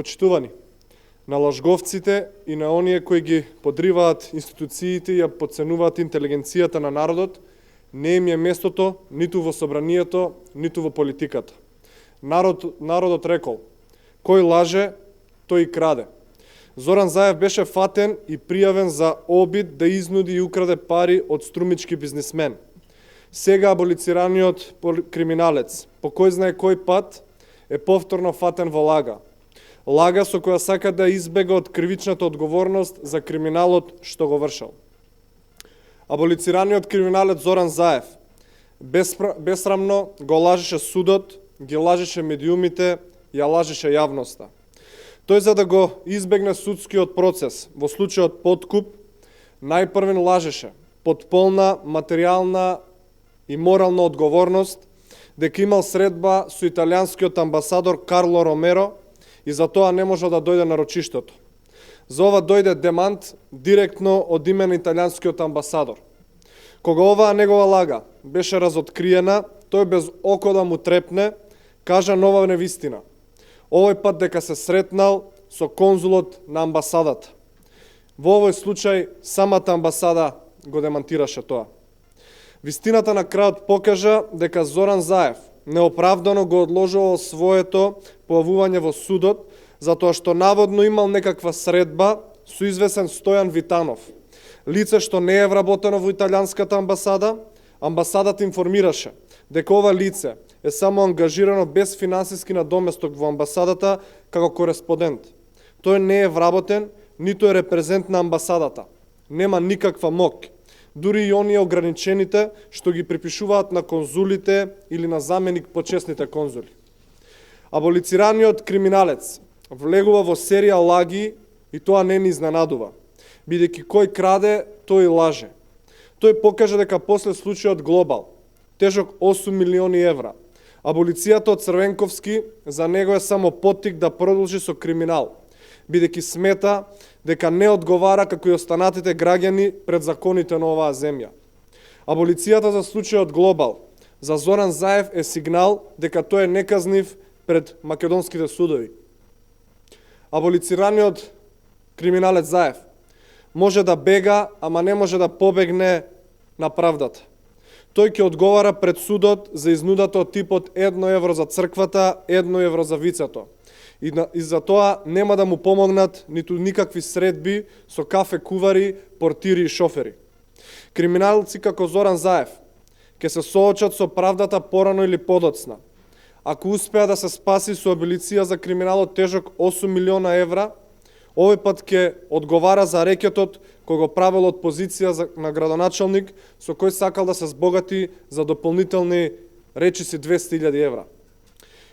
Почитувани, на лажговците и на оние кои ги подриваат институциите и ја подценуваат интелигенцијата на народот, не им е местото ниту во собранието, ниту во политиката. Народот рекол: кој лаже, тој и краде. Зоран Заев беше фатен и пријавен за обид да изнуди и украде пари од струмички бизнисмен. Сега аболицираниот криминалец, по кој знае кој пат, е повторно фатен во лага. Лага со која сака да избега од кривичната одговорност за криминалот што го вршал. Аболицираниот криминалец Зоран Заев бесрамно го лажеше судот, ги лажеше медиумите, ја лажеше јавноста. Тој, за да го избегне судскиот процес во случајот подкуп, најпрвен лажеше под полна материјална и морална одговорност дека имал средба со италијанскиот амбасадор Карло Ромеро и за тоа не можел да дојде на рочиштето. За ова дојде демант директно од име на италијанскиот амбасадор. Кога оваа негова лага беше разоткриена, тој без око да му трепне, кажа нова невистина. Овој пат дека се сретнал со конзулот на амбасадата. Во овој случај самата амбасада го демантираше тоа. Вистината на крајот покажа дека Зоран Заев неоправдано го одложувал своето појавување во судот, затоа што наводно имал некаква средба со извесен Стојан Витанов, лице што не е вработено во италијанската амбасада. Амбасадата информираше дека ова лице е само ангажирано без финансиски надоместок во амбасадата како кореспондент. Тој не е вработен, ниту е репрезент на амбасадата. Нема никаква моќ. Дури и оние ограничените што ги припишуваат на конзулите или на заменик почесните конзули. Аболицираниот криминалец влегува во серија лаги и тоа не ни изненадува, бидејќи кој краде, тој лаже. Тој покажа дека после случајот Глобал, тежок 8 милиони евра, аболицијата од Црвенковски за него е само поттик да продолжи со криминал, бидејќи смета дека не одговара како и останатите граѓани пред законите на оваа земја. Аболицијата за случајот Глобал за Зоран Заев е сигнал дека тој е неказнив пред македонските судови. Аболицираниот криминалец Заев може да бега, ама не може да побегне на правдата. Тој ќе одговара пред судот за изнудата од типот 1 евро за црквата, 1 евро за вицето. И за тоа нема да му помогнат ниту никакви средби со кафе кувари, портири и шофери. Криминалци како Зоран Заев ќе се соочат со правдата порано или подоцна. Ако успеа да се спаси со аболиција за криминалот тежок 8 милиона евра, овој пат ќе одговара за рекетот кој го правил од позиција на градоначалник, со кој сакал да се збогати за дополнителни речиси 200.000 евра.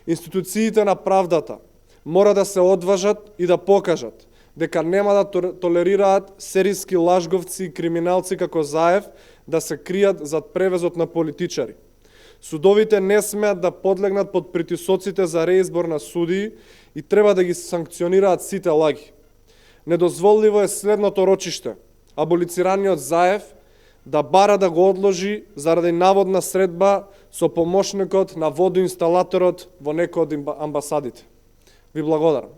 Институциите на правдата мора да се одважат и да покажат дека нема да толерираат серијски лажговци и криминалци како Заев да се кријат зад превезот на политичари. Судовите не смеат да подлегнат под притисоците за реизбор на судии и треба да ги санкционираат сите лаги. Недозволиво е следното рочиште, аболицираниот Заев да бара да го одложи заради наводна средба со помошникот на водоинсталаторот во некој од амбасадите. Ви благодарам.